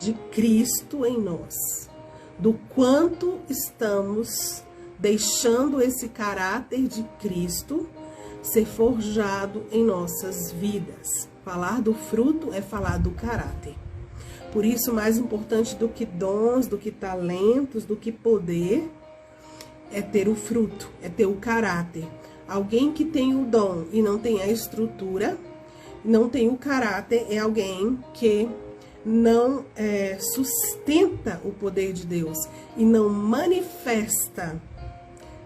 de Cristo em nós, do quanto estamos deixando esse caráter de Cristo ser forjado em nossas vidas. Falar do fruto é falar do caráter. Por isso, mais importante do que dons, do que talentos, do que poder, é ter o fruto, é ter o caráter. Alguém que tem o dom e não tem a estrutura, não tem o caráter, é alguém que não sustenta o poder de Deus e não manifesta,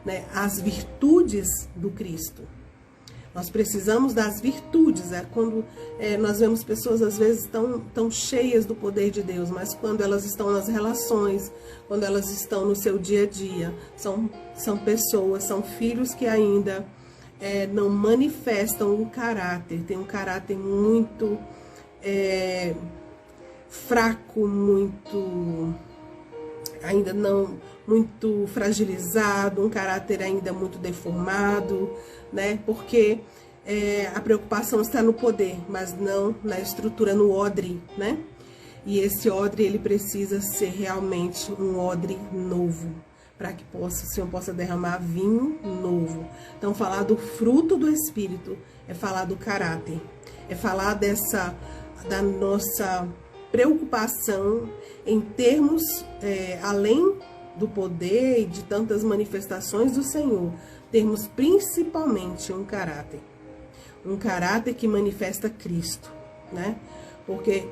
né, as virtudes do Cristo. Nós precisamos das virtudes, quando nós vemos pessoas às vezes tão cheias do poder de Deus, mas quando elas estão nas relações, quando elas estão no seu dia a dia, são pessoas, são filhos que ainda não manifestam um caráter, tem um caráter muito fraco, ainda não muito fragilizado, um caráter ainda muito deformado, né? Porque a preocupação está no poder, mas não na estrutura, no odre, né? E esse odre, ele precisa ser realmente um odre novo, para que o Senhor possa derramar vinho novo. Então, falar do fruto do Espírito é falar do caráter, é falar da nossa preocupação em termos, além do poder e de tantas manifestações do Senhor, termos principalmente um caráter que manifesta Cristo, né? Porque,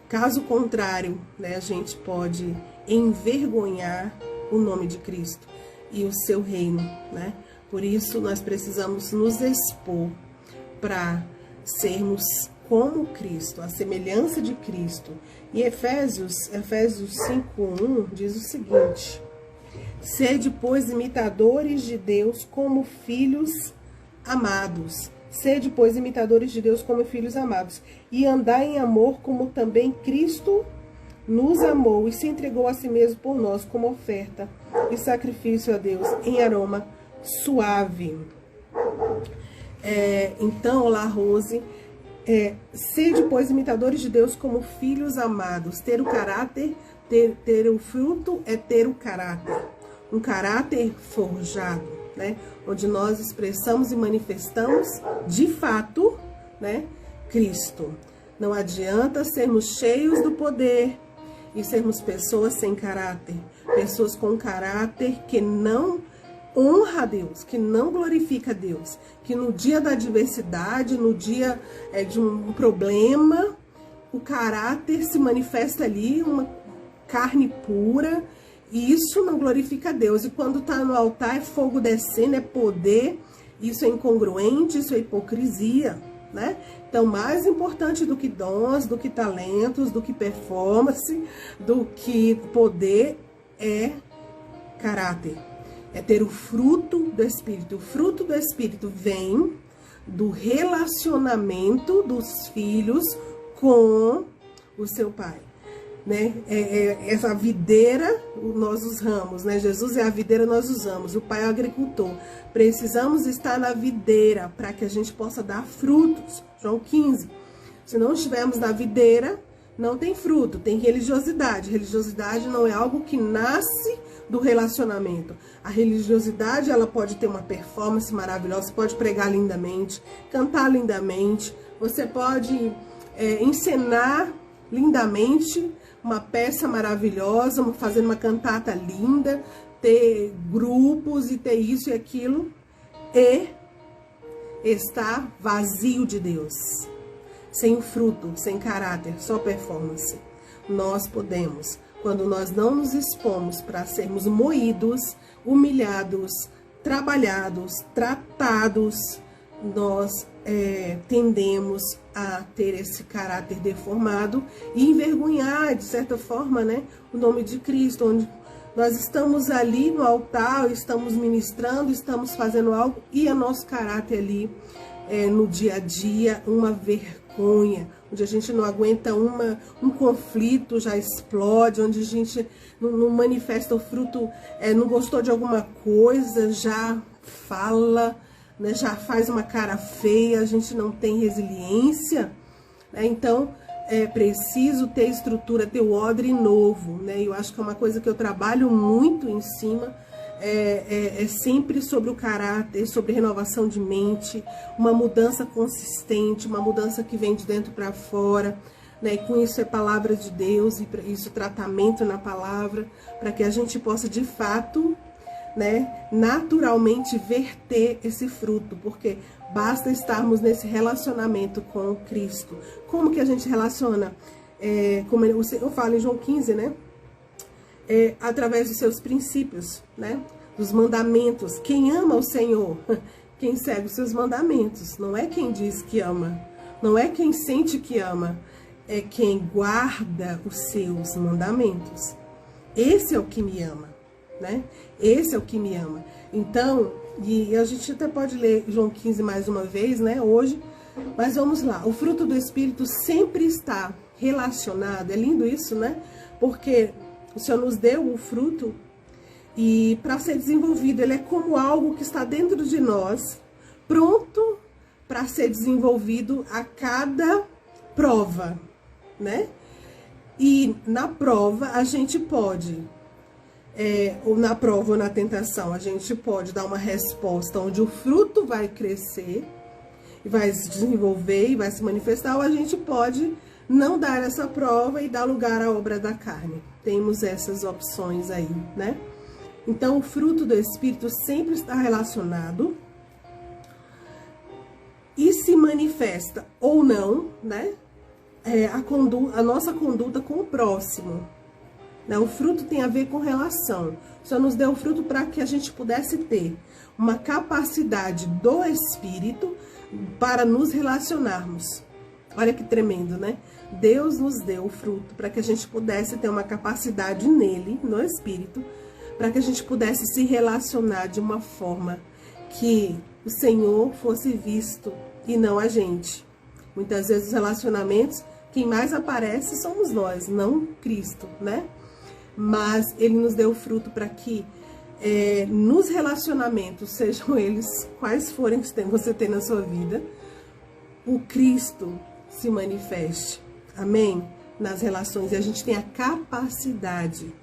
caso contrário, né, a gente pode envergonhar o nome de Cristo e o seu reino, né? Por isso, nós precisamos nos expor para sermos como Cristo, a semelhança de Cristo. E Efésios 5:1 diz o seguinte: sede, pois, imitadores de Deus como filhos amados. Sede, pois, imitadores de Deus como filhos amados. E andai em amor, como também Cristo nos amou e se entregou a si mesmo por nós como oferta e sacrifício a Deus em aroma suave. Então, olá, Rose. Sede, pois, imitadores de Deus como filhos amados. Ter o caráter, ter o fruto é ter o caráter. Um caráter forjado, né? Onde nós expressamos e manifestamos, de fato, né, Cristo. Não adianta sermos cheios do poder e sermos pessoas sem caráter. Pessoas com caráter que não honra a Deus, que não glorifica a Deus, que no dia da adversidade, no dia de um problema, o caráter se manifesta ali, uma carne pura, e isso não glorifica a Deus. E quando está no altar é fogo descendo, é poder, isso é incongruente, isso é hipocrisia, né? Então, mais importante do que dons, do que talentos, do que performance, do que poder, é caráter. É ter o fruto do Espírito. O fruto do Espírito vem do relacionamento dos filhos com o seu pai, né? Essa videira, nós os ramos, né? Jesus é a videira, nós os ramos. O pai é o agricultor. Precisamos estar na videira para que a gente possa dar frutos. João 15. Se não estivermos na videira, não tem fruto, tem religiosidade. Religiosidade não é algo que nasce do relacionamento. A religiosidade, ela pode ter uma performance maravilhosa, você pode pregar lindamente, cantar lindamente, você pode encenar lindamente uma peça maravilhosa, fazendo uma cantata linda, ter grupos e ter isso e aquilo, e estar vazio de Deus, sem fruto, sem caráter, só performance. Nós podemos, quando nós não nos expomos para sermos moídos, humilhados, trabalhados, tratados, nós tendemos a ter esse caráter deformado e envergonhar, de certa forma, né, o nome de Cristo, onde nós estamos ali no altar, estamos ministrando, estamos fazendo algo e o nosso caráter ali no dia a dia, uma vergonha, onde a gente não aguenta um conflito, já explode, onde a gente não manifesta o fruto, não gostou de alguma coisa, já fala, né, já faz uma cara feia, a gente não tem resiliência, né? Então, é preciso ter estrutura, ter o odre novo, né? Eu acho que é uma coisa que eu trabalho muito em cima, é sempre sobre o caráter, sobre renovação de mente, uma mudança consistente, uma mudança que vem de dentro para fora, né? E com isso é palavra de Deus, e isso tratamento na palavra, para que a gente possa de fato, né, naturalmente verter esse fruto, porque basta estarmos nesse relacionamento com Cristo. Como que a gente relaciona? Como eu falo em João 15, né? Através dos seus princípios, né? Dos mandamentos. Quem ama o Senhor, quem segue os seus mandamentos. Não é quem diz que ama, não é quem sente que ama, é quem guarda os seus mandamentos. Esse é o que me ama, né? Esse é o que me ama. Então, e a gente até pode ler João 15 mais uma vez, né, hoje, mas vamos lá. O fruto do Espírito sempre está relacionado, é lindo isso, né? Porque o Senhor nos deu o fruto e para ser desenvolvido, ele é como algo que está dentro de nós, pronto para ser desenvolvido a cada prova, né? E na prova a gente pode, ou na prova ou na tentação, a gente pode dar uma resposta onde o fruto vai crescer, e vai se desenvolver e vai se manifestar, ou a gente pode não dar essa prova e dar lugar à obra da carne. Temos essas opções aí, né? Então, o fruto do Espírito sempre está relacionado e se manifesta ou não, né? A nossa conduta com o próximo. Né? O fruto tem a ver com relação. O Senhor nos deu o fruto para que a gente pudesse ter uma capacidade do Espírito para nos relacionarmos. Olha que tremendo, né? Deus nos deu o fruto para que a gente pudesse ter uma capacidade nele, no Espírito, para que a gente pudesse se relacionar de uma forma que o Senhor fosse visto e não a gente. Muitas vezes os relacionamentos, quem mais aparece somos nós, não Cristo, né? Mas Ele nos deu o fruto para que nos relacionamentos, sejam eles quais forem que você tem na sua vida, o Cristo se manifeste, amém? Nas relações, e a gente tem a capacidade,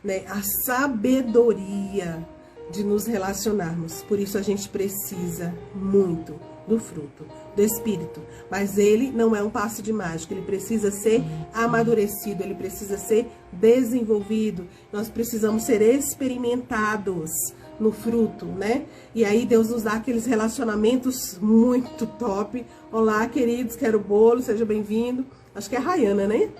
né, a sabedoria de nos relacionarmos. Por isso a gente precisa muito do fruto do Espírito, mas ele não é um passe de mágica, ele precisa ser amadurecido, ele precisa ser desenvolvido, nós precisamos ser experimentados no fruto, né? E aí Deus nos dá aqueles relacionamentos muito top. Olá, queridos, quero bolo, seja bem-vindo. Acho que é a Rayana, né?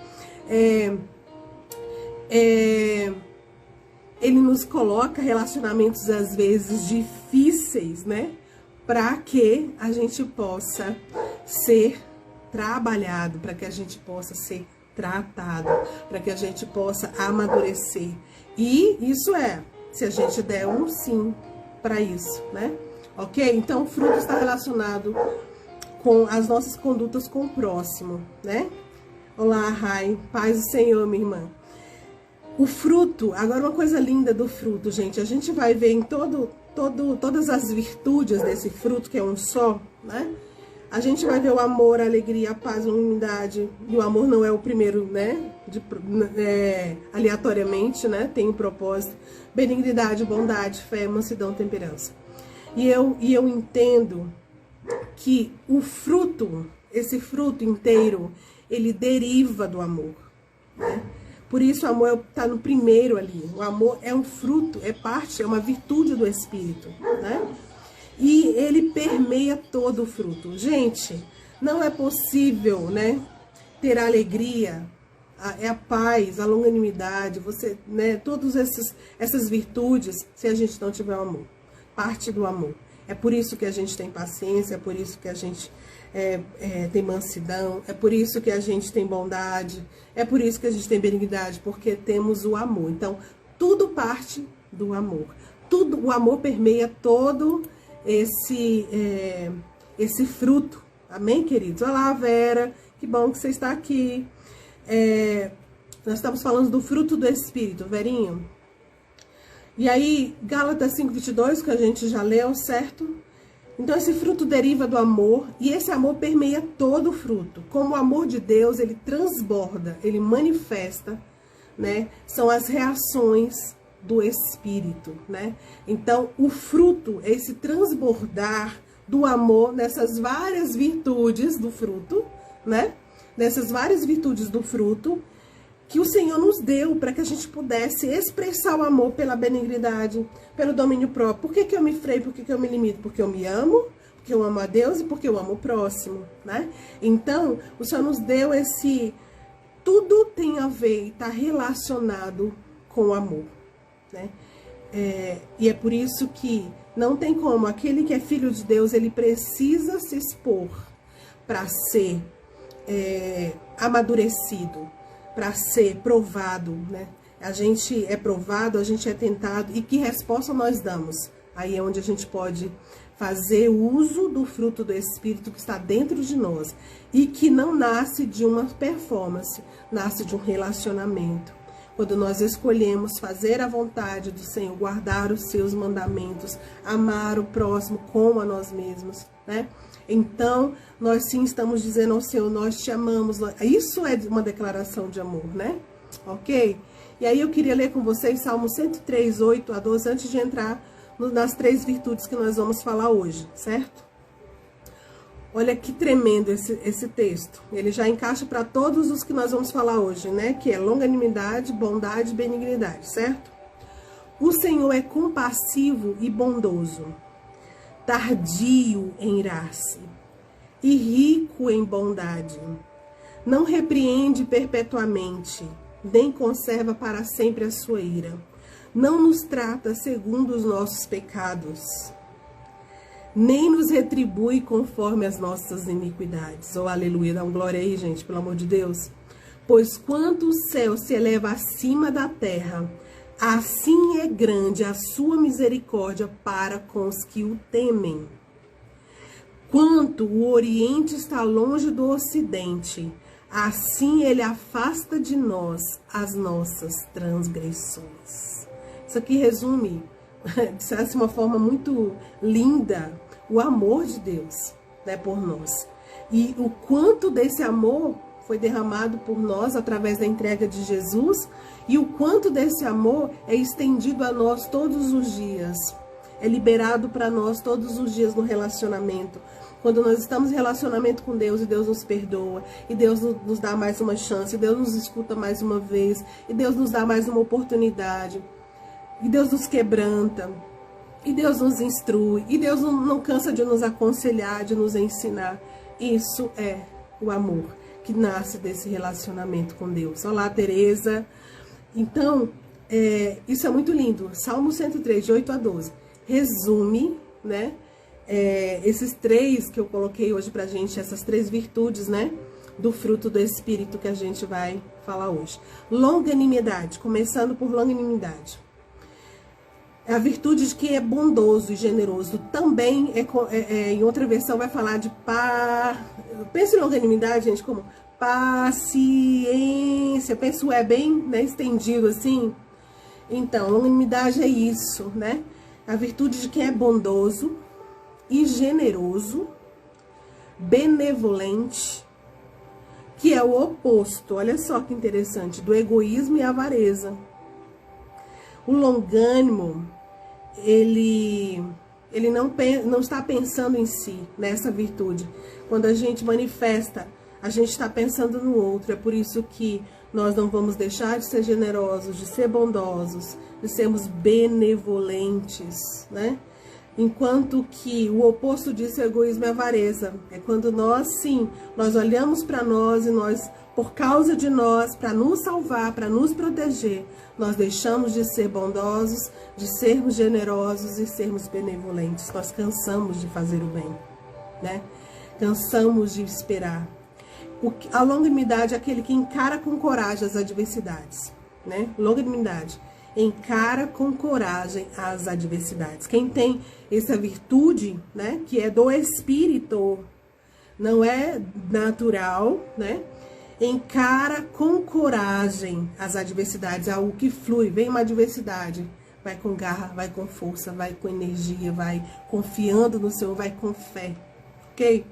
Ele nos coloca relacionamentos às vezes difíceis, né? Para que a gente possa ser trabalhado, para que a gente possa ser tratado, para que a gente possa amadurecer. E isso se a gente der um sim para isso, né? Ok? Então, o fruto está relacionado com as nossas condutas com o próximo, né? Olá, Rai, paz do Senhor, minha irmã. O fruto, agora uma coisa linda do fruto, gente, a gente vai ver em todas as virtudes desse fruto, que é um só, né? A gente vai ver o amor, a alegria, a paz, a unidade. E o amor não é o primeiro, né? Aleatoriamente, né? Tem um propósito. Benignidade, bondade, fé, mansidão, temperança. E eu entendo que o fruto, esse fruto inteiro, ele deriva do amor, né? Por isso o amor está no primeiro ali. O amor é um fruto, é parte, é uma virtude do Espírito, né? E ele permeia todo o fruto. Gente, não é possível, né, ter a alegria, a paz, a longanimidade, né, todas essas virtudes, se a gente não tiver o amor. Parte do amor. É por isso que a gente tem paciência, é por isso que a gente tem mansidão, é por isso que a gente tem bondade, é por isso que a gente tem benignidade, porque temos o amor. Então, tudo parte do amor. O amor permeia todo esse fruto. Amém, queridos? Olá, Vera, que bom que você está aqui. Nós estamos falando do fruto do Espírito, Verinho. E aí, Gálatas 5:22, que a gente já leu, certo? Então esse fruto deriva do amor e esse amor permeia todo o fruto. Como o amor de Deus, ele transborda, ele manifesta, né? São as reações do Espírito, né? Então o fruto é esse transbordar do amor nessas várias virtudes do fruto, né? Nessas várias virtudes do fruto que o Senhor nos deu para que a gente pudesse expressar o amor pela benignidade, pelo domínio próprio. Por que que eu me freio? Por que que eu me limito? Porque eu me amo, porque eu amo a Deus e porque eu amo o próximo, né? Então, o Senhor nos deu esse... Tudo tem a ver e está relacionado com o amor, né? E é por isso que não tem como. Aquele que é filho de Deus, ele precisa se expor para ser amadurecido, para ser provado, né? A gente é provado, a gente é tentado, e que resposta nós damos? Aí é onde a gente pode fazer uso do fruto do Espírito que está dentro de nós e que não nasce de uma performance, nasce de um relacionamento. Quando nós escolhemos fazer a vontade do Senhor, guardar os seus mandamentos, amar o próximo como a nós mesmos, né? Então, nós sim estamos dizendo ao Senhor, nós te amamos. Isso é uma declaração de amor, né? Ok? E aí eu queria ler com vocês Salmo 103, 8 a 12, antes de entrar nas 3 virtudes que nós vamos falar hoje, certo? Olha que tremendo esse texto. Ele já encaixa para todos os que nós vamos falar hoje, né? Que é longanimidade, bondade e benignidade, certo? O Senhor é compassivo e bondoso, tardio em irar-se e rico em bondade. Não repreende perpetuamente, nem conserva para sempre a sua ira. Não nos trata segundo os nossos pecados, nem nos retribui conforme as nossas iniquidades. Oh, aleluia, dá um glória aí, gente, pelo amor de Deus. Pois quanto o céu se eleva acima da terra, assim é grande a sua misericórdia para com os que o temem. Quanto o Oriente está longe do Ocidente, assim ele afasta de nós as nossas transgressões. Isso aqui resume, de uma forma muito linda, o amor de Deus, né, por nós. E o quanto desse amor foi derramado por nós através da entrega de Jesus, e o quanto desse amor é estendido a nós todos os dias, é liberado para nós todos os dias no relacionamento. Quando nós estamos em relacionamento com Deus e Deus nos perdoa, e Deus nos dá mais uma chance, e Deus nos escuta mais uma vez, e Deus nos dá mais uma oportunidade, e Deus nos quebranta, e Deus nos instrui, e Deus não cansa de nos aconselhar, de nos ensinar. Isso é o amor que nasce desse relacionamento com Deus. Olá, Tereza. Então, isso é muito lindo. Salmo 103, de 8 a 12. Resume, né? Esses 3 que eu coloquei hoje pra gente, essas 3 virtudes, né? Do fruto do Espírito que a gente vai falar hoje. Longanimidade, começando por longanimidade. É a virtude de quem é bondoso e generoso. Também, em outra versão, vai falar de Pensa em longanimidade, gente, como paciência. Pensa bem, né, estendido assim. Então, longanimidade é isso, né? A virtude de quem é bondoso e generoso, benevolente, que é o oposto, olha só que interessante, do egoísmo e avareza. O longânimo, ele não está pensando em si, nessa virtude. Quando a gente manifesta, a gente está pensando no outro. É por isso que nós não vamos deixar de ser generosos, de ser bondosos, de sermos benevolentes, né? Enquanto que o oposto disso é egoísmo e avareza. É quando nós, sim, nós olhamos para nós e nós, por causa de nós, para nos salvar, para nos proteger, nós deixamos de ser bondosos, de sermos generosos e sermos benevolentes. Nós cansamos de fazer o bem, né? Cansamos de esperar. A longanimidade é aquele que encara com coragem as adversidades, né? Longanimidade encara com coragem as adversidades. Quem tem essa virtude, né, que é do Espírito, não é natural, né? Encara com coragem as adversidades, algo que flui. Vem uma adversidade, vai com garra, vai com força, vai com energia, vai confiando no Senhor, vai com fé, ok?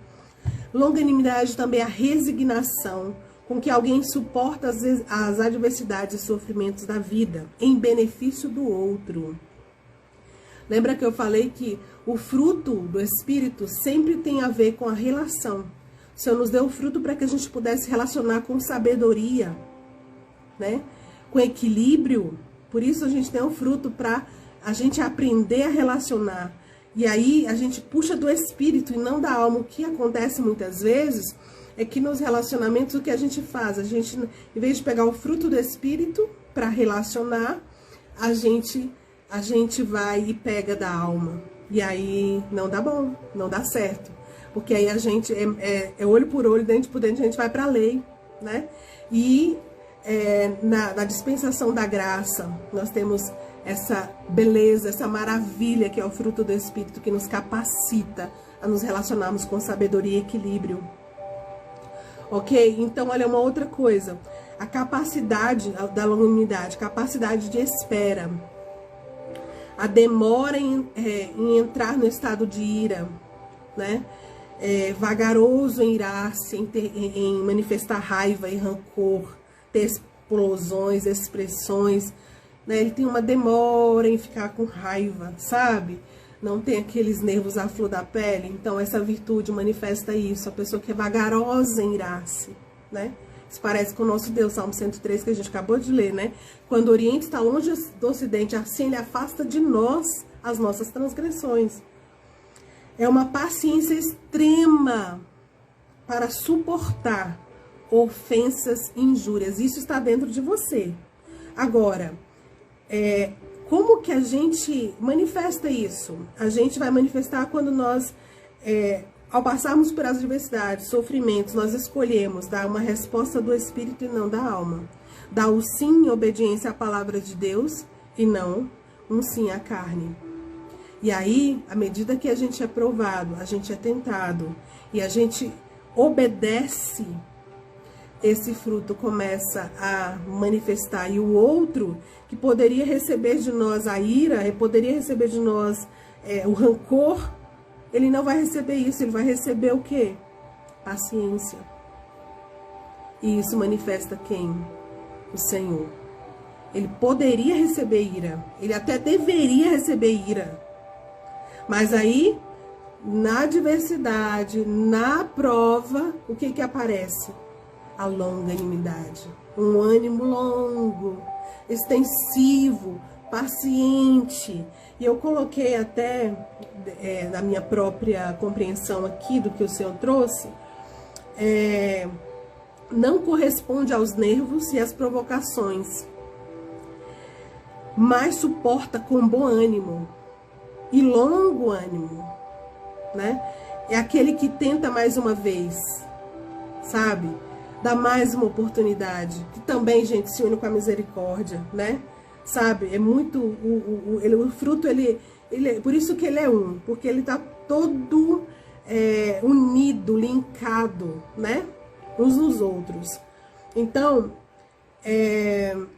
Longanimidade também é a resignação com que alguém suporta as adversidades e sofrimentos da vida em benefício do outro. Lembra que eu falei que o fruto do Espírito sempre tem a ver com a relação. O Senhor nos deu o fruto para que a gente pudesse relacionar com sabedoria, né? Com equilíbrio. Por isso a gente tem o fruto para a gente aprender a relacionar. E aí a gente puxa do Espírito e não da alma. O que acontece muitas vezes é que nos relacionamentos o que a gente faz? A gente, em vez de pegar o fruto do Espírito para relacionar, a gente vai e pega da alma. E aí não dá bom, não dá certo. Porque aí a gente é olho por olho, dente por dente, a gente vai para a lei, né? E na dispensação da graça, nós temos essa beleza, essa maravilha que é o fruto do Espírito, que nos capacita a nos relacionarmos com sabedoria e equilíbrio. Ok? Então, olha, uma outra coisa. A capacidade da longanimidade, capacidade de espera. A demora em entrar no estado de ira, né? Vagaroso em irar-se, em manifestar raiva e rancor, ter explosões, expressões, né? Ele tem uma demora em ficar com raiva, sabe? Não tem aqueles nervos à flor da pele. Então, essa virtude manifesta isso, a pessoa que é vagarosa em irar-se, né? Isso parece com o nosso Deus, Salmo 103, que a gente acabou de ler, né? Quando o Oriente está longe do Ocidente, assim ele afasta de nós as nossas transgressões. É uma paciência extrema para suportar ofensas e injúrias. Isso está dentro de você. Agora, como que a gente manifesta isso? A gente vai manifestar quando nós... ao passarmos por adversidades, sofrimentos, nós escolhemos dar uma resposta do Espírito e não da alma. Dar o sim em obediência à palavra de Deus e não um sim à carne. E aí, à medida que a gente é provado, a gente é tentado e a gente obedece, esse fruto começa a manifestar. E o outro, que poderia receber de nós a ira, poderia receber de nós o rancor, ele não vai receber isso, ele vai receber o quê? Paciência. E isso manifesta quem? O Senhor. Ele poderia receber ira, ele até deveria receber ira. Mas aí, na adversidade, na prova, o que que aparece? A longanimidade. Um ânimo longo, extensivo, paciente. E eu coloquei até, na minha própria compreensão aqui do que o Senhor trouxe, não corresponde aos nervos e às provocações, mas suporta com bom ânimo e longo ânimo, né? É aquele que tenta mais uma vez, sabe? Dá mais uma oportunidade, que também, gente, se une com a misericórdia, né? Sabe, é muito, o fruto, por isso que ele é um, porque ele tá todo unido, linkado, né, uns nos outros. Então,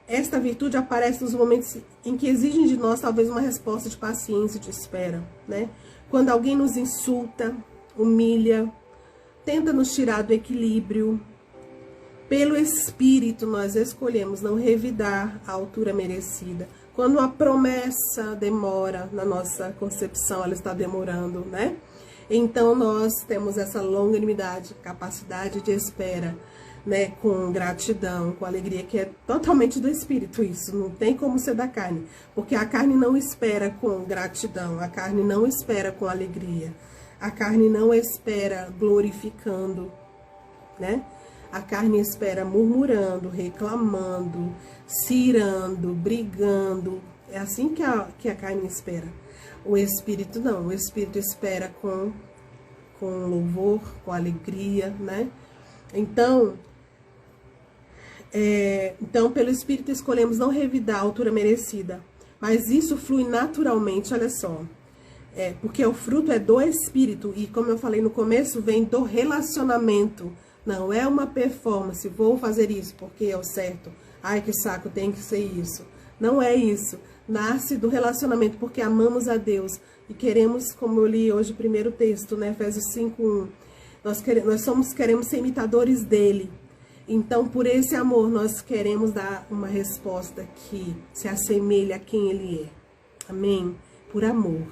esta virtude aparece nos momentos em que exigem de nós, talvez, uma resposta de paciência e de espera, né? Quando alguém nos insulta, humilha, tenta nos tirar do equilíbrio, pelo Espírito nós escolhemos não revidar a altura merecida. Quando a promessa demora na nossa concepção, ela está demorando, né? Então nós temos essa longanimidade, capacidade de espera, né? Com gratidão, com alegria, que é totalmente do Espírito isso, não tem como ser da carne. Porque a carne não espera com gratidão, a carne não espera com alegria, a carne não espera glorificando, né? A carne espera murmurando, reclamando, se irando, brigando. É assim que a carne espera. O Espírito não. O Espírito espera com louvor, com alegria, né? Então, pelo Espírito escolhemos não revidar a altura merecida. Mas isso flui naturalmente, olha só. Porque o fruto é do Espírito. E como eu falei no começo, vem do relacionamento. Não é uma performance, vou fazer isso porque é o certo. Ai, que saco, tem que ser isso. Não é isso. Nasce do relacionamento porque amamos a Deus e queremos, como eu li hoje o primeiro texto, né, Efésios 5:1, queremos ser imitadores dele. Então, por esse amor, nós queremos dar uma resposta que se assemelhe a quem ele é. Amém? Por amor.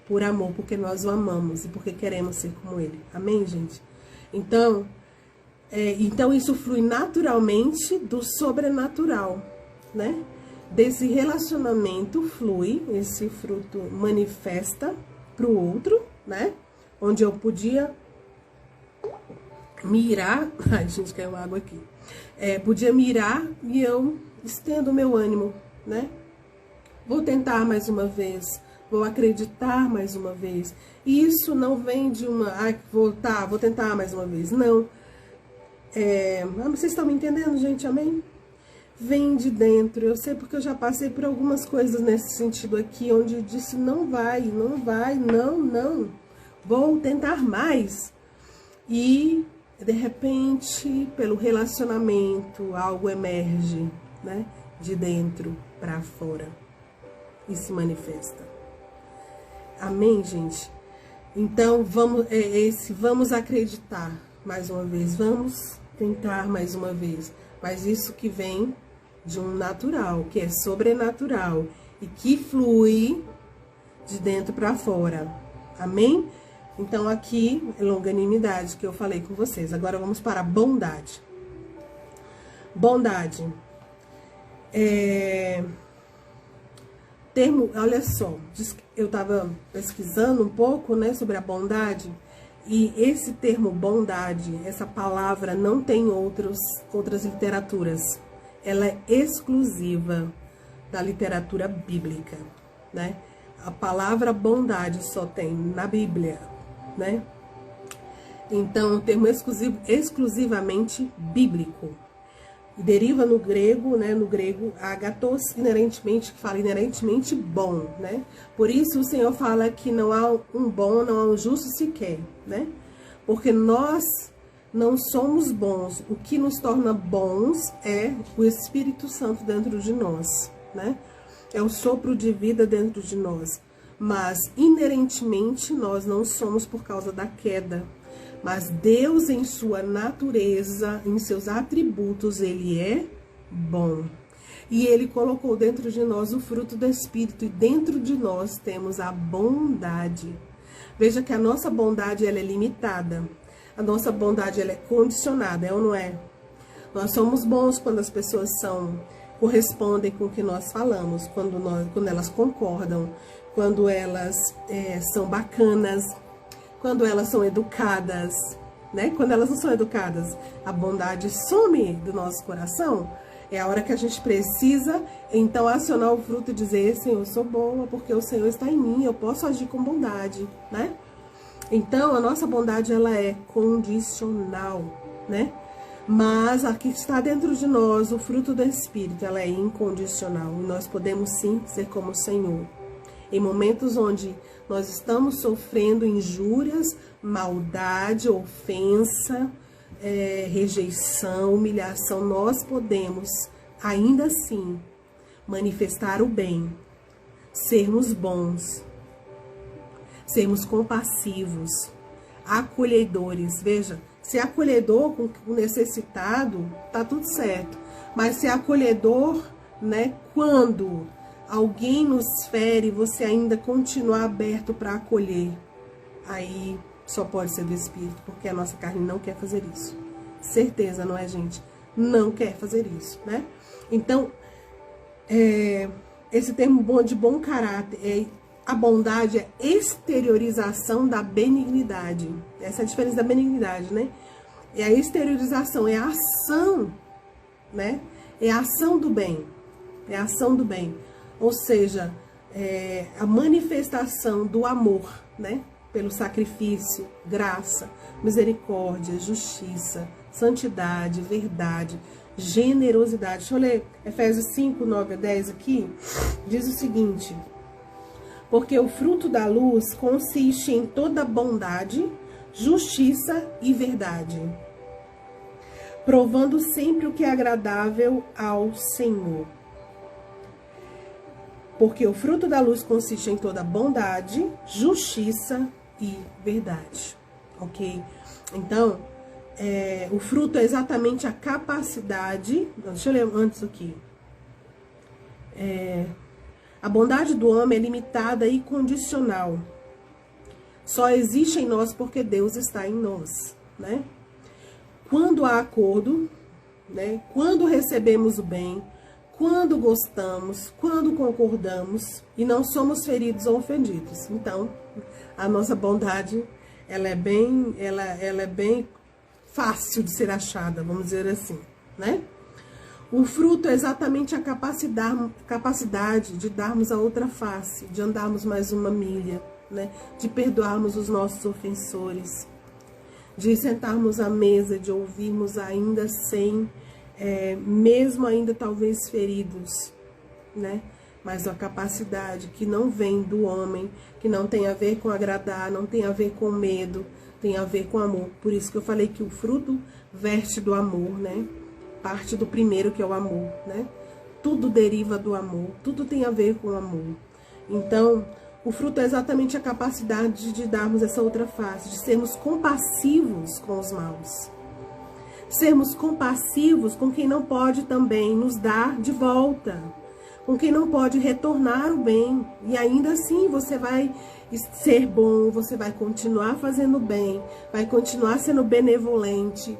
Por amor, porque nós o amamos e porque queremos ser como ele. Amém, gente? Então, isso flui naturalmente do sobrenatural, né? Desse relacionamento flui, esse fruto manifesta para o outro, né? Onde eu podia mirar, ai gente, caiu água aqui, podia mirar e eu estendo o meu ânimo, né? Vou tentar mais uma vez, vou acreditar mais uma vez. E isso não vem de vou tentar mais uma vez, não. Vocês estão me entendendo, gente? Amém? Vem de dentro. Eu sei porque eu já passei por algumas coisas nesse sentido aqui, onde eu disse, não vai, não. Vou tentar mais. E, de repente, pelo relacionamento, algo emerge, né? De dentro para fora. E se manifesta. Amém, gente? Então, vamos acreditar mais uma vez. Vamos tentar mais uma vez. Mas isso que vem de um natural, que é sobrenatural. E que flui de dentro para fora. Amém? Então, aqui é longanimidade que eu falei com vocês. Agora, vamos para a bondade. Bondade. Olha só, eu estava pesquisando um pouco, né, sobre a bondade. E esse termo bondade, essa palavra não tem outras literaturas. Ela é exclusiva da literatura bíblica, né? A palavra bondade só tem na Bíblia, né? Então, o termo exclusivamente bíblico. Deriva no grego, né? No grego, agathos, inerentemente, que fala inerentemente bom, né? Por isso o Senhor fala que não há um bom, não há um justo sequer, né? Porque nós não somos bons. O que nos torna bons é o Espírito Santo dentro de nós, né? É o sopro de vida dentro de nós. Mas, inerentemente, nós não somos por causa da queda. Mas Deus, em sua natureza, em seus atributos, Ele é bom. E Ele colocou dentro de nós o fruto do Espírito. E dentro de nós temos a bondade. Veja que a nossa bondade, ela é limitada. A nossa bondade, ela é condicionada, é ou não é? Nós somos bons quando as pessoas correspondem com o que nós falamos. Quando elas concordam. Quando elas são bacanas. Quando elas são educadas, né? Quando elas não são educadas, a bondade some do nosso coração. É a hora que a gente precisa, então, acionar o fruto e dizer, Senhor, eu sou boa, porque o Senhor está em mim, eu posso agir com bondade, né? Então, a nossa bondade, ela é condicional, né? Mas a que está dentro de nós, o fruto do Espírito, ela é incondicional. E nós podemos, sim, ser como o Senhor. Em momentos onde nós estamos sofrendo injúrias, maldade, ofensa, rejeição, humilhação, nós podemos, ainda assim, manifestar o bem, sermos bons, sermos compassivos, acolhedores. Veja, ser acolhedor com o necessitado, tá tudo certo. Mas ser acolhedor, né, quando alguém nos fere, você ainda continuar aberto para acolher, aí só pode ser do Espírito, porque a nossa carne não quer fazer isso. Certeza, não é, gente? Não quer fazer isso, né? Então, esse termo de bom caráter, a bondade é exteriorização da benignidade. Essa é a diferença da benignidade, né? É a exteriorização, é a ação, né? É a ação do bem. É a ação do bem. Ou seja, a manifestação do amor, né? Pelo sacrifício, graça, misericórdia, justiça, santidade, verdade, generosidade. Deixa eu ler Efésios 5, 9 a 10 aqui. Diz o seguinte: porque o fruto da luz consiste em toda bondade, justiça e verdade, provando sempre o que é agradável ao Senhor. Porque o fruto da luz consiste em toda bondade, justiça e verdade, ok? Então, o fruto é exatamente a capacidade... Deixa eu ler antes aqui. A bondade do homem é limitada e condicional. Só existe em nós porque Deus está em nós, né? Quando há acordo, né? Quando recebemos o bem, quando gostamos, quando concordamos e não somos feridos ou ofendidos. Então, a nossa bondade, ela é bem fácil de ser achada, vamos dizer assim, né? O fruto é exatamente a capacidade de darmos a outra face, de andarmos mais uma milha, né? De perdoarmos os nossos ofensores, de sentarmos à mesa, de ouvirmos ainda sem, mesmo ainda talvez feridos, né? Mas a capacidade que não vem do homem, que não tem a ver com agradar, não tem a ver com medo, tem a ver com amor. Por isso que eu falei que o fruto verte do amor, né? Parte do primeiro, que é o amor, né? Tudo deriva do amor, tudo tem a ver com o amor. Então, o fruto é exatamente a capacidade de darmos essa outra face, de sermos compassivos com os maus. Sermos compassivos com quem não pode também nos dar de volta, com quem não pode retornar o bem. E ainda assim você vai ser bom, você vai continuar fazendo bem, vai continuar sendo benevolente,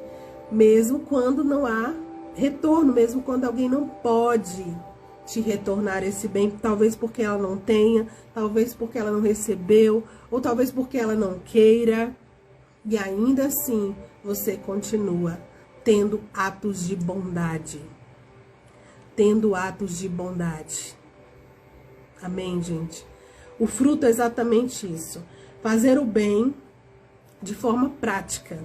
mesmo quando não há retorno, mesmo quando alguém não pode te retornar esse bem, talvez porque ela não tenha, talvez porque ela não recebeu, ou talvez porque ela não queira. E ainda assim, você continua tendo atos de bondade. Tendo atos de bondade. Amém, gente? O fruto é exatamente isso. Fazer o bem de forma prática.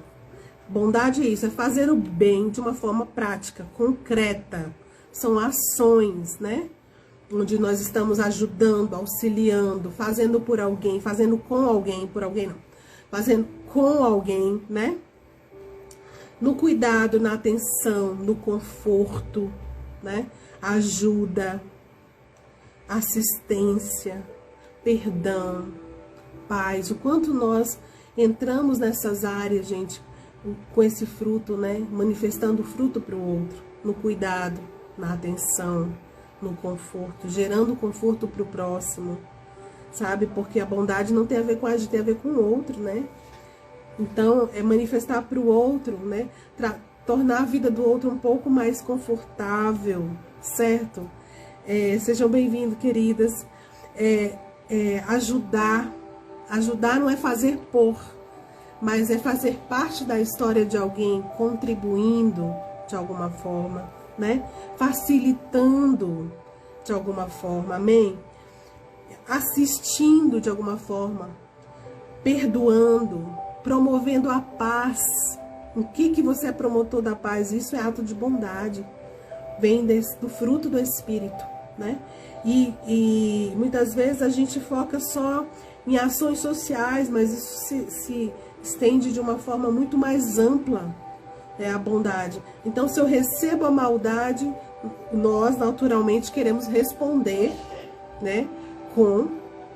Bondade é isso, é fazer o bem de uma forma prática, concreta. São ações, né? Onde nós estamos ajudando, auxiliando, fazendo por alguém, fazendo com alguém, por alguém não. Fazendo com alguém, né? No cuidado, na atenção, no conforto, né? Ajuda, assistência, perdão, paz. O quanto nós entramos nessas áreas, gente, com esse fruto, né? Manifestando o fruto para o outro, no cuidado, na atenção, no conforto, gerando conforto para o próximo, sabe? Porque a bondade não tem a ver com a gente, tem a ver com o outro, né? Então, é manifestar para o outro, né? Tornar a vida do outro um pouco mais confortável, certo? Sejam bem-vindos, queridas. Ajudar não é fazer por, mas é fazer parte da história de alguém, contribuindo de alguma forma, né? Facilitando de alguma forma, amém? Assistindo de alguma forma, perdoando, promovendo a paz. O que você é promotor da paz? Isso é ato de bondade, vem do fruto do Espírito, né? E muitas vezes a gente foca só em ações sociais, mas isso se estende de uma forma muito mais ampla, a bondade. Então, se eu recebo a maldade, nós naturalmente queremos responder, né, com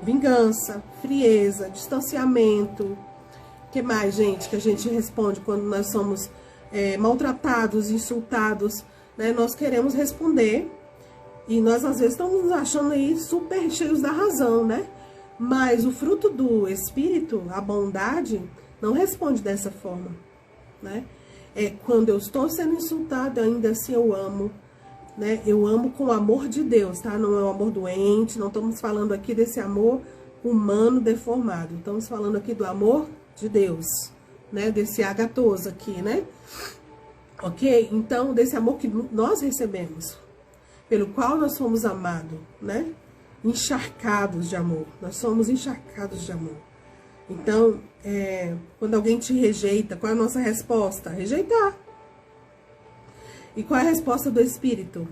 vingança, frieza, distanciamento. O que mais, gente, que a gente responde quando nós somos maltratados, insultados, né? Nós queremos responder e nós às vezes estamos nos achando aí super cheios da razão, né? Mas o fruto do Espírito, a bondade, não responde dessa forma, né? Quando eu estou sendo insultada, ainda assim eu amo, né? Eu amo com o amor de Deus, tá? Não é o amor doente, não estamos falando aqui desse amor humano deformado. Estamos falando aqui do amor de Deus, né? Desse agatos aqui, né? Ok? Então, desse amor que nós recebemos, pelo qual nós fomos amados, né? Encharcados de amor. Nós somos encharcados de amor. Então, quando alguém te rejeita, qual é a nossa resposta? Rejeitar. E qual é a resposta do Espírito?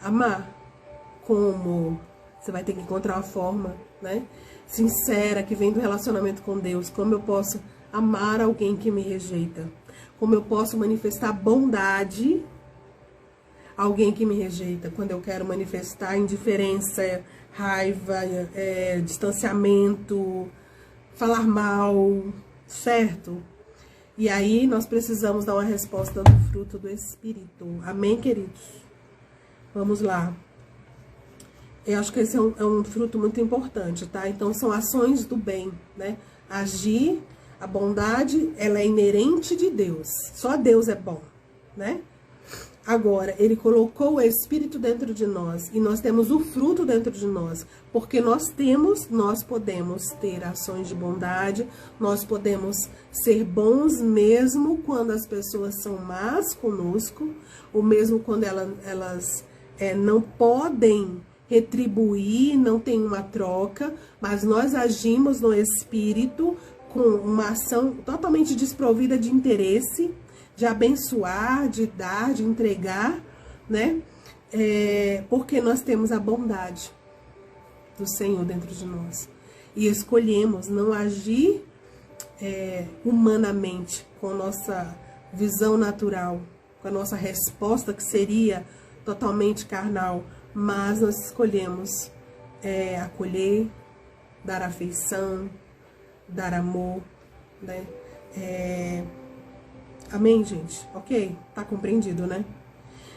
Amar. Como? Você vai ter que encontrar uma forma, né? Sincera, que vem do relacionamento com Deus. Como eu posso amar alguém que me rejeita? Como eu posso manifestar bondade alguém que me rejeita, quando eu quero manifestar indiferença, raiva, distanciamento, falar mal, certo? E aí nós precisamos dar uma resposta do fruto do Espírito. Amém, queridos? Vamos lá. Eu acho que esse é um fruto muito importante, tá? Então, são ações do bem, né? Agir, a bondade, ela é inerente de Deus. Só Deus é bom, né? Agora, Ele colocou o Espírito dentro de nós e nós temos o fruto dentro de nós. Porque nós podemos ter ações de bondade, nós podemos ser bons mesmo quando as pessoas são más conosco, ou mesmo quando elas não podem retribuir, não tem uma troca, mas nós agimos no Espírito com uma ação totalmente desprovida de interesse, de abençoar, de dar, de entregar, né? Porque nós temos a bondade do Senhor dentro de nós. E escolhemos não agir humanamente, com a nossa visão natural, com a nossa resposta que seria totalmente carnal, mas nós escolhemos acolher, dar afeição, dar amor, né? Amém, gente? Ok? Tá compreendido, né?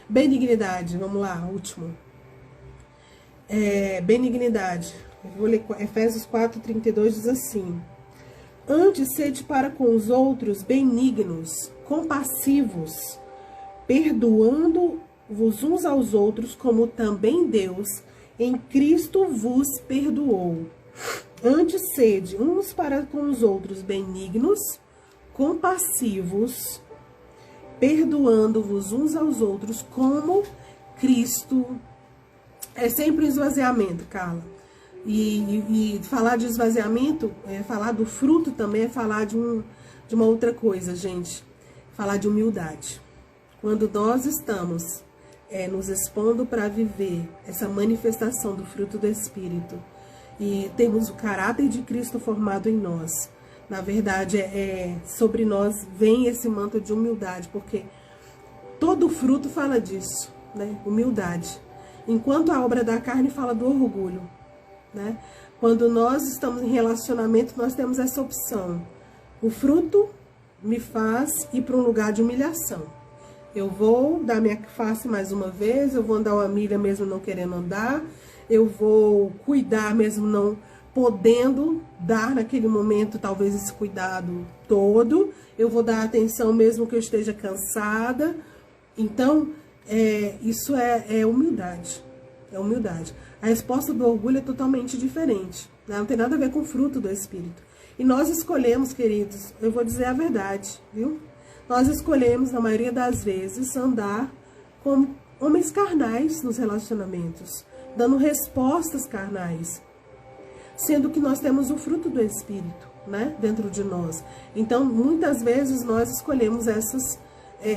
Benignidade, vamos lá, último. Benignidade. Eu vou ler Efésios 4:32, diz assim: antes, sede para com os outros benignos, compassivos, perdoando-vos uns aos outros, como também Deus em Cristo vos perdoou. Antes, sede uns para com os outros benignos, compassivos, perdoando-vos uns aos outros, como Cristo. É sempre um esvaziamento, Carla. E falar de esvaziamento, falar do fruto também é falar de uma outra coisa, gente. Falar de humildade. Quando nós estamos nos expondo para viver essa manifestação do fruto do Espírito e temos o caráter de Cristo formado em nós, na verdade, sobre nós vem esse manto de humildade, porque todo fruto fala disso, né? Humildade. Enquanto a obra da carne fala do orgulho, né? Quando nós estamos em relacionamento, nós temos essa opção. O fruto me faz ir para um lugar de humilhação. Eu vou dar minha face mais uma vez, eu vou andar uma milha mesmo não querendo andar, eu vou cuidar mesmo não podendo dar naquele momento talvez esse cuidado todo, eu vou dar atenção mesmo que eu esteja cansada. Então, isso é humildade, é humildade. A resposta do orgulho é totalmente diferente, né? Não tem nada a ver com o fruto do Espírito. E nós escolhemos, queridos, eu vou dizer a verdade, viu? Nós escolhemos, na maioria das vezes, andar como homens carnais nos relacionamentos, dando respostas carnais, sendo que nós temos o fruto do Espírito, né, dentro de nós. Então, muitas vezes nós escolhemos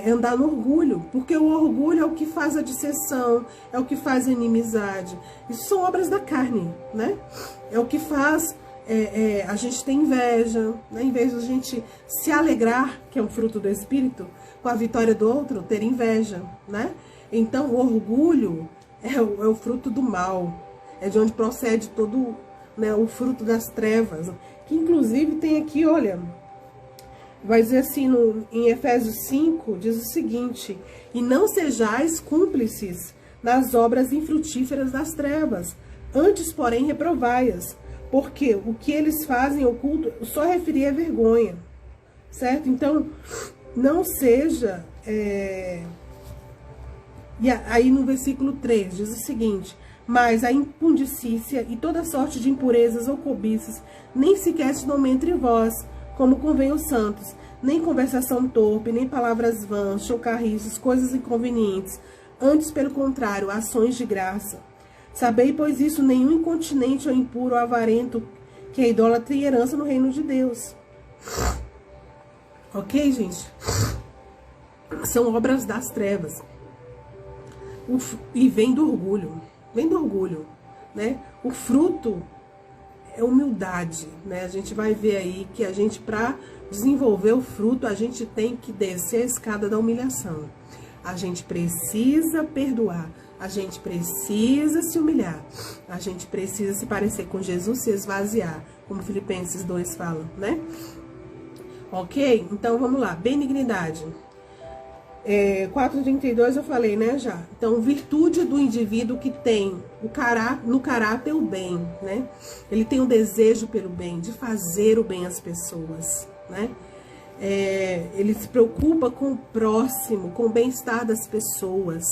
andar no orgulho, porque o orgulho é o que faz a dissensão, é o que faz a inimizade. Isso são obras da carne, né? É o que faz a gente ter inveja, né? Em vez de a gente se alegrar, que é um fruto do Espírito, com a vitória do outro, ter inveja, né? Então, o orgulho é o fruto do mal, é de onde procede todo, né, o fruto das trevas, que inclusive tem aqui, olha, vai dizer assim, em Efésios 5, diz o seguinte: e não sejais cúmplices nas obras infrutíferas das trevas, antes, porém, reprovai-as, porque o que eles fazem oculto só referia a vergonha, certo? Então, não seja... E aí no versículo 3 diz o seguinte: mas a impundicícia e toda sorte de impurezas ou cobiças nem sequer se nome entre vós, como convém aos santos, nem conversação torpe, nem palavras vãs, chocarriços, coisas inconvenientes, antes, pelo contrário, ações de graça. Sabei, pois isso, nenhum incontinente ou impuro ou avarento, que é idólatra, tem herança no reino de Deus. Ok, gente? São obras das trevas. E vem do orgulho, né? O fruto é humildade, né? A gente vai ver aí que a gente, para desenvolver o fruto, a gente tem que descer a escada da humilhação. A gente precisa perdoar. A gente precisa se humilhar. A gente precisa se parecer com Jesus, se esvaziar, como Filipenses 2 fala, né? Ok? Então, vamos lá. Benignidade. 4:32 eu falei, né, já. Então, virtude do indivíduo que tem no caráter o bem, né? Ele tem um desejo pelo bem, de fazer o bem às pessoas, né? Ele se preocupa com o próximo, com o bem-estar das pessoas.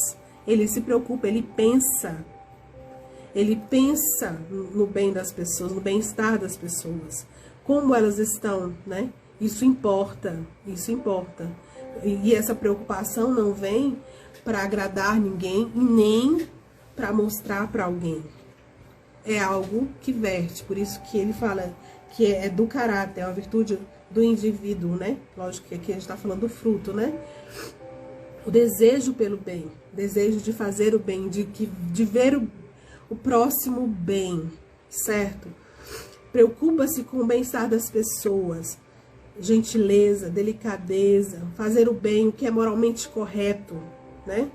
Ele se preocupa, ele pensa no bem das pessoas, no bem-estar das pessoas, como elas estão, né? Isso importa, isso importa. E essa preocupação não vem para agradar ninguém e nem para mostrar para alguém. É algo que verte, por isso que ele fala que é do caráter, é uma virtude do indivíduo, né? Lógico que aqui a gente está falando do fruto, né? O desejo pelo bem, desejo de fazer o bem, de ver o próximo bem, certo? Preocupa-se com o bem-estar das pessoas, gentileza, delicadeza, fazer o bem, o que é moralmente correto, né?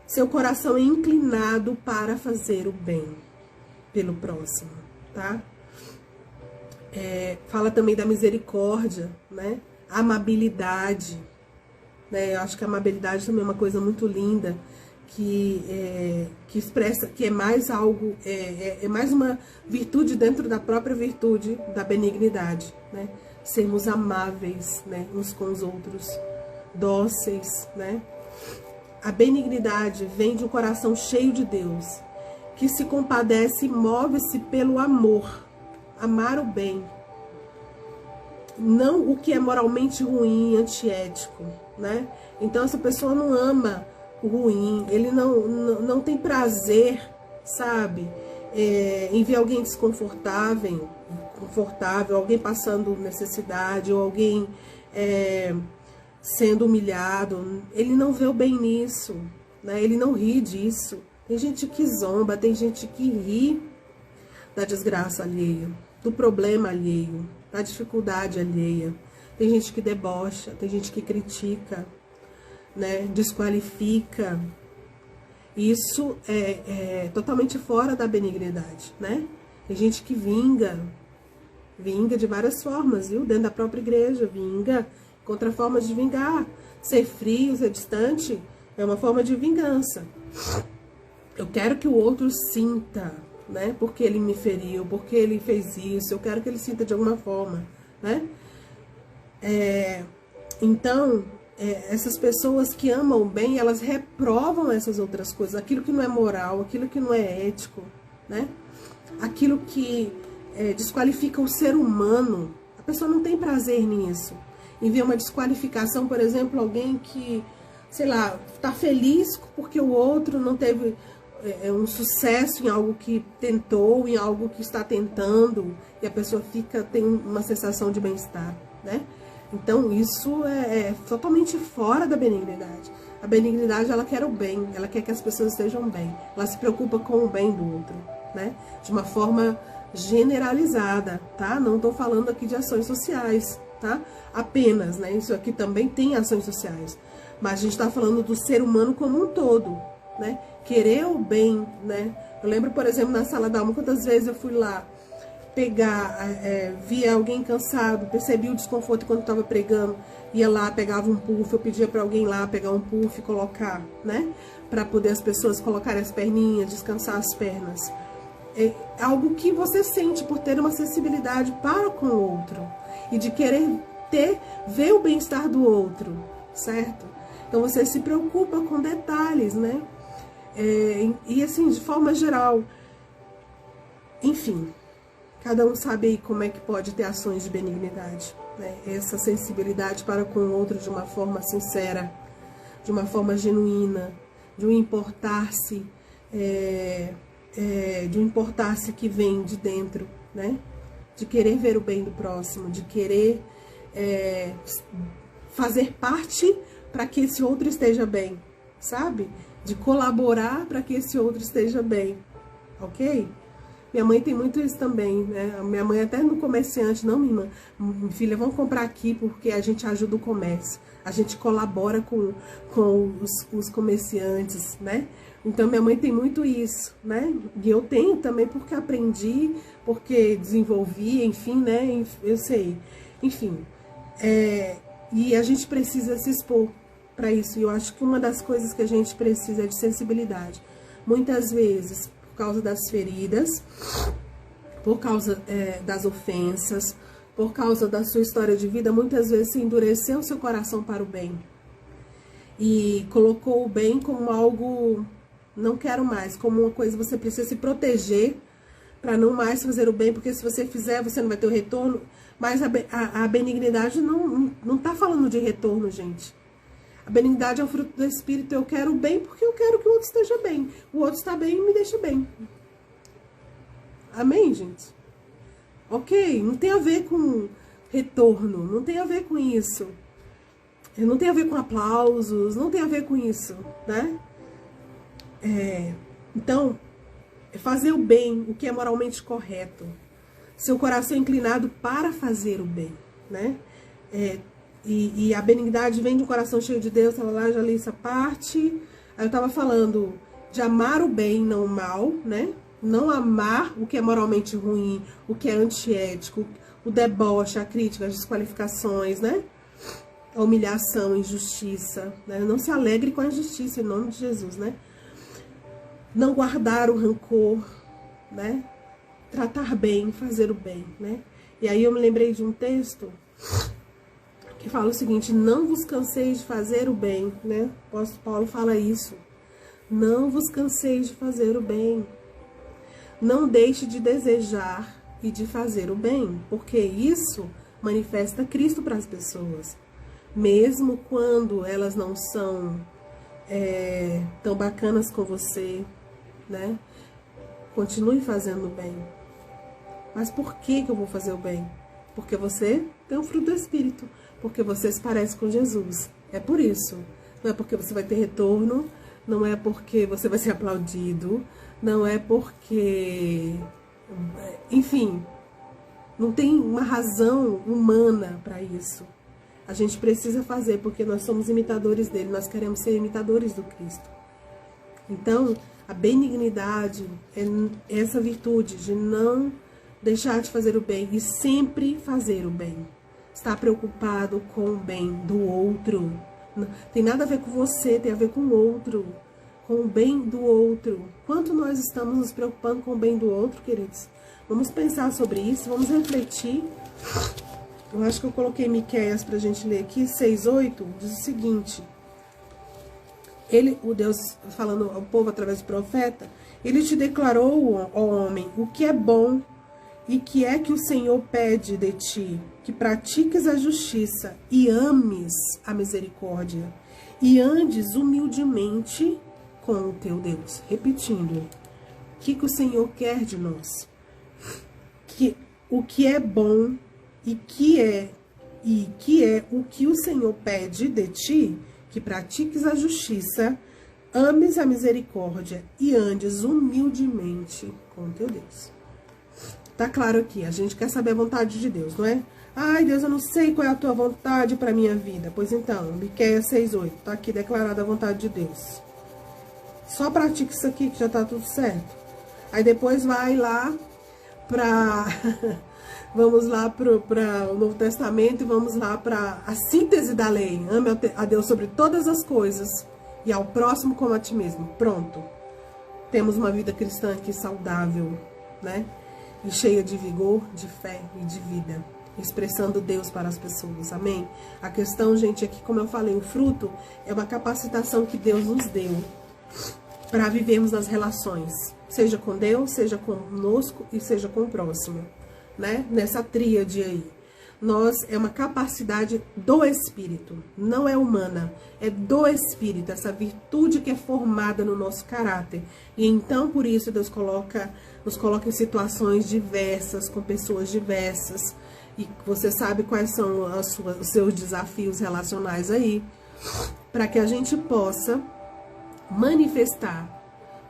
Seu coração é inclinado para fazer o bem pelo próximo, tá? Fala também da misericórdia, né? Amabilidade, né? Eu acho que a amabilidade também é uma coisa muito linda, que expressa, que é mais algo, é mais uma virtude dentro da própria virtude da benignidade, né? Sermos amáveis, né, uns com os outros, dóceis, né? A benignidade vem de um coração cheio de Deus, que se compadece e move-se pelo amor, amar o bem, não o que é moralmente ruim e antiético, né? Então essa pessoa não ama o ruim, ele não tem prazer, sabe, em ver alguém desconfortável, alguém passando necessidade, ou alguém sendo humilhado. Ele não vê o bem nisso, né? Ele não ri disso. Tem gente que zomba, tem gente que ri da desgraça alheia, do problema alheio, da dificuldade alheia. Tem gente que debocha, tem gente que critica, né? Desqualifica. Isso é totalmente fora da benignidade, né? Tem gente que vinga de várias formas, viu? Dentro da própria igreja, vinga, contra formas de vingar. Ser frio, ser distante, é uma forma de vingança. Eu quero que o outro sinta, né? Porque ele me feriu, porque ele fez isso, eu quero que ele sinta de alguma forma, né? Então, essas pessoas que amam o bem, elas reprovam essas outras coisas, aquilo que não é moral, aquilo que não é ético, né? Aquilo que desqualifica o ser humano. A pessoa não tem prazer nisso. Em ver uma desqualificação, por exemplo, alguém que, sei lá, tá feliz porque o outro não teve um sucesso em algo que tentou, em algo que está tentando, e a pessoa tem uma sensação de bem-estar, né? Então, isso é totalmente fora da benignidade. A benignidade, ela quer o bem, ela quer que as pessoas estejam bem. Ela se preocupa com o bem do outro, né? De uma forma generalizada, tá? Não estou falando aqui de ações sociais, tá? Apenas, né? Isso aqui também tem ações sociais. Mas a gente está falando do ser humano como um todo, né? Querer o bem, né? Eu lembro, por exemplo, na sala da alma, quantas vezes eu fui lá pegar, via alguém cansado, percebi o desconforto quando estava pregando, ia lá, pegava um puff, eu pedia para alguém lá pegar um puff e colocar, né? Para poder as pessoas colocarem as perninhas, descansar as pernas. É algo que você sente por ter uma sensibilidade para com o outro e de querer ver o bem-estar do outro, certo? Então você se preocupa com detalhes, né? E assim, de forma geral, enfim, cada um sabe aí como é que pode ter ações de benignidade, né? Essa sensibilidade para com o outro de uma forma sincera, de uma forma genuína, de um importar-se, que vem de dentro, né? De querer ver o bem do próximo, de querer fazer parte para que esse outro esteja bem, sabe? De colaborar para que esse outro esteja bem, ok? Minha mãe tem muito isso também, né? Minha mãe até no comerciante, não, minha irmã, filha, vamos comprar aqui porque a gente ajuda o comércio. A gente colabora com os comerciantes, né? Então, minha mãe tem muito isso, né? E eu tenho também porque aprendi, porque desenvolvi, enfim, né? Eu sei. Enfim, e a gente precisa se expor para isso. E eu acho que uma das coisas que a gente precisa é de sensibilidade. Muitas vezes, por causa das feridas, por causa das ofensas, por causa da sua história de vida, muitas vezes se endureceu seu coração para o bem. E colocou o bem como algo, não quero mais, como uma coisa que você precisa se proteger para não mais fazer o bem, porque se você fizer, você não vai ter o retorno. Mas a benignidade não tá falando de retorno, gente. A benignidade é o fruto do Espírito. Eu quero o bem porque eu quero que o outro esteja bem. O outro está bem e me deixa bem. Amém, gente? Ok? Não tem a ver com retorno. Não tem a ver com isso. Não tem a ver com aplausos. Não tem a ver com isso, né? Então, fazer o bem, o que é moralmente correto. Seu coração inclinado para fazer o bem, né? E a benignidade vem de um coração cheio de Deus. Tava lá, já li essa parte. Aí eu tava falando de amar o bem, não o mal, né? Não amar o que é moralmente ruim, o que é antiético, o deboche, a crítica, as desqualificações, né? A humilhação, a injustiça, né? Não se alegre com a injustiça, em nome de Jesus, né? Não guardar o rancor, né? Tratar bem, fazer o bem, né? E aí eu me lembrei de um texto que fala o seguinte: não vos canseis de fazer o bem, né? O apóstolo Paulo fala isso. Não vos canseis de fazer o bem. Não deixe de desejar e de fazer o bem, porque isso manifesta Cristo para as pessoas. Mesmo quando elas não são tão bacanas com você, né? Continue fazendo o bem. Mas por que eu vou fazer o bem? Porque você tem o fruto do Espírito. Porque você se parece com Jesus. É por isso. Não é porque você vai ter retorno. Não é porque você vai ser aplaudido. Não é porque... Enfim, não tem uma razão humana para isso. A gente precisa fazer porque nós somos imitadores dele. Nós queremos ser imitadores do Cristo. Então, a benignidade é essa virtude de não deixar de fazer o bem e sempre fazer o bem. Estar preocupado com o bem do outro. Não tem nada a ver com você, tem a ver com o outro. Com o bem do outro. Quanto nós estamos nos preocupando com o bem do outro, queridos? Vamos pensar sobre isso, vamos refletir. Eu acho que eu coloquei Miqueias pra gente ler aqui, 6:8, diz o seguinte. O Deus falando ao povo através do profeta, ele te declarou, ó homem, o que é bom e que é que o Senhor pede de ti, que pratiques a justiça e ames a misericórdia e andes humildemente com o teu Deus. Repetindo, o que o Senhor quer de nós? Que o que é bom e que é o que o Senhor pede de ti, que pratiques a justiça, ames a misericórdia e andes humildemente com o teu Deus. Tá claro aqui, a gente quer saber a vontade de Deus, não é? Ai, Deus, eu não sei qual é a tua vontade para minha vida. Pois então, Miqueias 6:8, tá aqui declarada a vontade de Deus. Só pratique isso aqui que já tá tudo certo. Aí depois vai lá para vamos lá para o Novo Testamento e vamos lá para a síntese da lei. Ame a Deus sobre todas as coisas e ao próximo como a ti mesmo. Pronto. Temos uma vida cristã aqui saudável, né? E cheia de vigor, de fé e de vida, expressando Deus para as pessoas, amém? A questão, gente, é que, como eu falei, o fruto é uma capacitação que Deus nos deu para vivermos nas relações, seja com Deus, seja conosco e seja com o próximo, né? Nessa tríade aí. É uma capacidade do Espírito, não é humana, é do Espírito, essa virtude que é formada no nosso caráter. E então, por isso, Deus nos coloca em situações diversas, com pessoas diversas, e você sabe quais são os seus desafios relacionais aí, para que a gente possa manifestar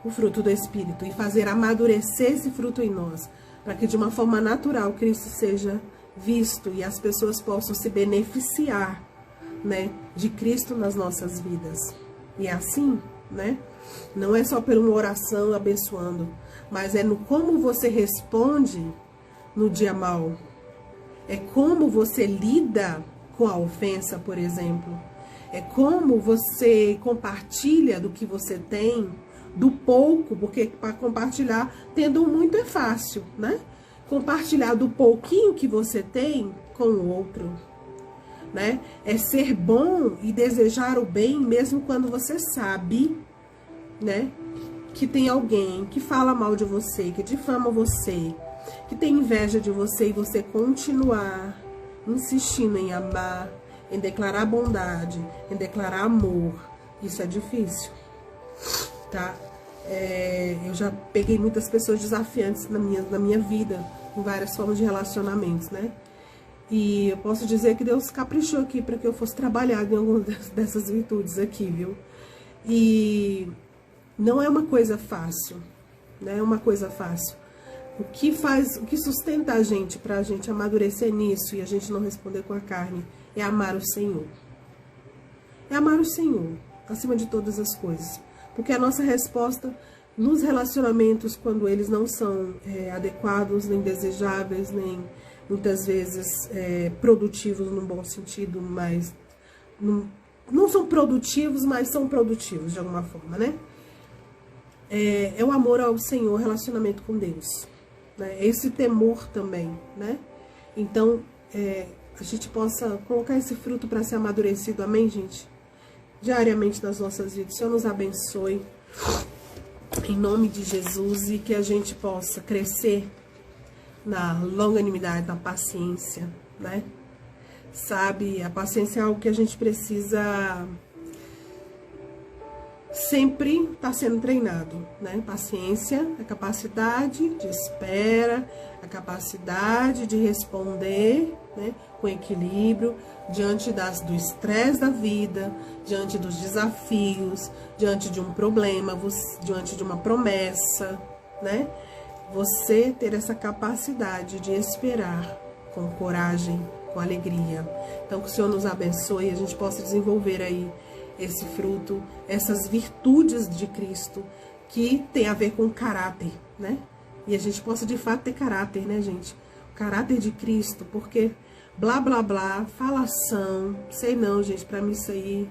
o fruto do Espírito e fazer amadurecer esse fruto em nós, para que de uma forma natural Cristo seja visto e as pessoas possam se beneficiar, né, de Cristo nas nossas vidas. E é assim, né? Não é só por uma oração abençoando, mas é no como você responde no dia mau. É como você lida com a ofensa, por exemplo. É como você compartilha do que você tem, do pouco, porque para compartilhar, tendo muito é fácil, né? Compartilhar do pouquinho que você tem com o outro, né? É ser bom e desejar o bem mesmo quando você sabe, né, que tem alguém que fala mal de você, que difama você, que tem inveja de você, e você continuar insistindo em amar, em declarar bondade, em declarar amor. Isso é difícil, tá? Eu já peguei muitas pessoas desafiantes na minha vida, em várias formas de relacionamentos, né? E eu posso dizer que Deus caprichou aqui para que eu fosse trabalhar em algumas dessas virtudes aqui, viu? E não é uma coisa fácil, né? É uma coisa fácil. O que sustenta a gente, pra gente amadurecer nisso e a gente não responder com a carne, é amar o Senhor. É amar o Senhor, acima de todas as coisas. Porque a nossa resposta nos relacionamentos, quando eles não são adequados, nem desejáveis, nem muitas vezes produtivos num bom sentido, mas não são produtivos, mas são produtivos de alguma forma, né? É o amor ao Senhor, relacionamento com Deus, né? Esse temor também, né? Então, a gente possa colocar esse fruto para ser amadurecido, amém, gente? Diariamente nas nossas vidas. O Senhor nos abençoe, em nome de Jesus, e que a gente possa crescer na longanimidade, na paciência, né? Sabe, a paciência é algo que a gente precisa sempre estar sendo treinado, né? Paciência, a capacidade de espera, a capacidade de responder, né, com equilíbrio, diante do estresse da vida, diante dos desafios, diante de um problema, diante de uma promessa, né? Você ter essa capacidade de esperar com coragem, com alegria. Então, que o Senhor nos abençoe e a gente possa desenvolver aí esse fruto, essas virtudes de Cristo, que tem a ver com caráter, né? E a gente possa de fato ter caráter, né, gente? O caráter de Cristo, porque blá, blá, blá, falação, sei não, gente, pra mim isso aí,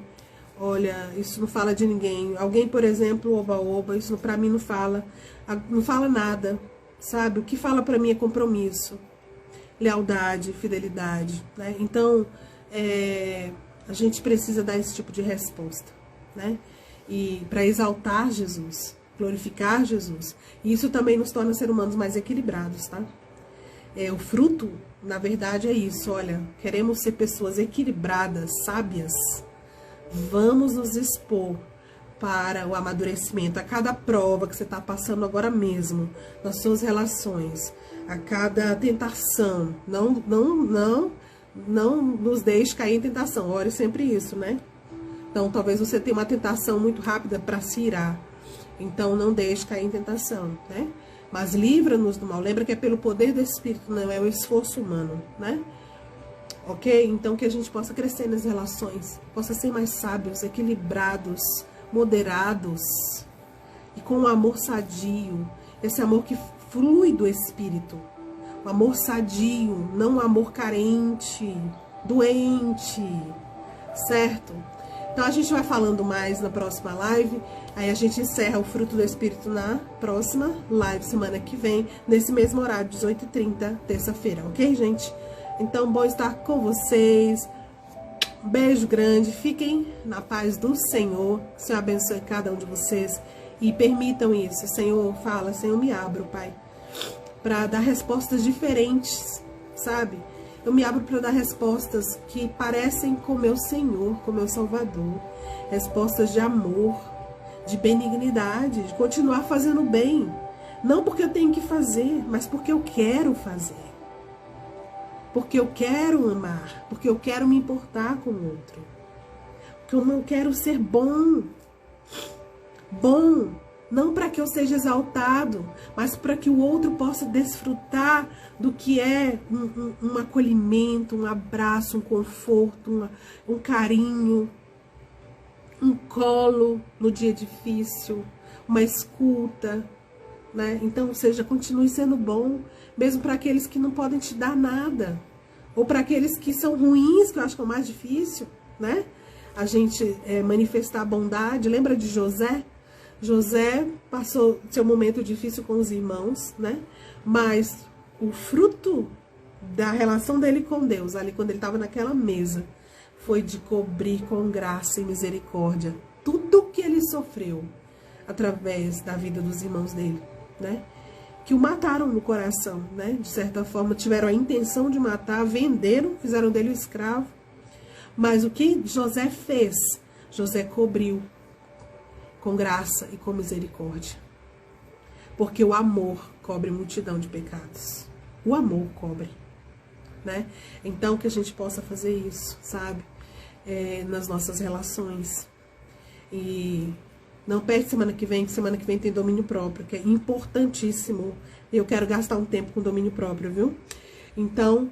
olha, isso não fala de ninguém. Alguém, por exemplo, oba-oba, isso pra mim não fala nada, sabe? O que fala pra mim é compromisso, lealdade, fidelidade, né? Então, a gente precisa dar esse tipo de resposta, né? E para exaltar Jesus, glorificar Jesus. E isso também nos torna seres humanos mais equilibrados, tá? O fruto, na verdade, é isso. Olha, queremos ser pessoas equilibradas, sábias. Vamos nos expor para o amadurecimento. A cada prova que você está passando agora mesmo, nas suas relações, a cada tentação, não nos deixe cair em tentação. Ore sempre isso, né? Então, talvez você tenha uma tentação muito rápida para se irar. Então, não deixe cair em tentação, né? Mas livra-nos do mal. Lembra que é pelo poder do Espírito, não é o esforço humano, né? Ok? Então, que a gente possa crescer nas relações, possa ser mais sábios, equilibrados, moderados e com um amor sadio. Esse amor que flui do Espírito. Um amor sadio, não um amor carente, doente, certo? Então a gente vai falando mais na próxima live, aí a gente encerra o fruto do Espírito na próxima live, semana que vem, nesse mesmo horário, 18h30, terça-feira, ok, gente? Então, bom estar com vocês, beijo grande, fiquem na paz do Senhor, o Senhor abençoe cada um de vocês e permitam isso. Senhor, fala, Senhor, me abro, Pai, para dar respostas diferentes, sabe? Eu me abro para dar respostas que parecem com o meu Senhor, com o meu Salvador. Respostas de amor, de benignidade, de continuar fazendo bem. Não porque eu tenho que fazer, mas porque eu quero fazer. Porque eu quero amar, porque eu quero me importar com o outro. Porque eu quero ser bom. Bom Não para que eu seja exaltado, mas para que o outro possa desfrutar do que é um acolhimento, um abraço, um conforto, um carinho, um colo no dia difícil, uma escuta, né? Então, ou seja, continue sendo bom, mesmo para aqueles que não podem te dar nada, ou para aqueles que são ruins, que eu acho que é o mais difícil, né? A gente manifestar a bondade. Lembra de José? José passou seu momento difícil com os irmãos, né? Mas o fruto da relação dele com Deus, ali quando ele estava naquela mesa, foi de cobrir com graça e misericórdia tudo que ele sofreu através da vida dos irmãos dele, né? Que o mataram no coração, né? De certa forma, tiveram a intenção de matar, venderam, fizeram dele um escravo. Mas o que José fez? José cobriu com graça e com misericórdia. Porque o amor cobre multidão de pecados. O amor cobre, né? Então, que a gente possa fazer isso, sabe? Nas nossas relações. E não perde semana que vem tem domínio próprio, que é importantíssimo. Eu quero gastar um tempo com domínio próprio, viu? Então,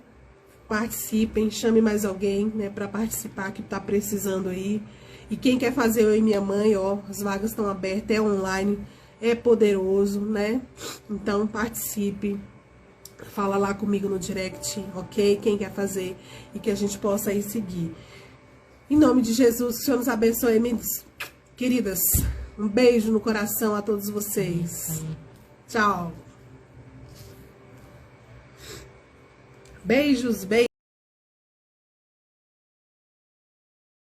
participem, chame mais alguém, né, para participar, que tá precisando aí. E quem quer fazer eu e minha mãe, ó, as vagas estão abertas, é online, é poderoso, né? Então participe, fala lá comigo no direct, ok? Quem quer fazer e que a gente possa aí seguir. Em nome de Jesus, que o Senhor nos abençoe, minhas queridas. Um beijo no coração a todos vocês. Tchau. Beijos, beijos.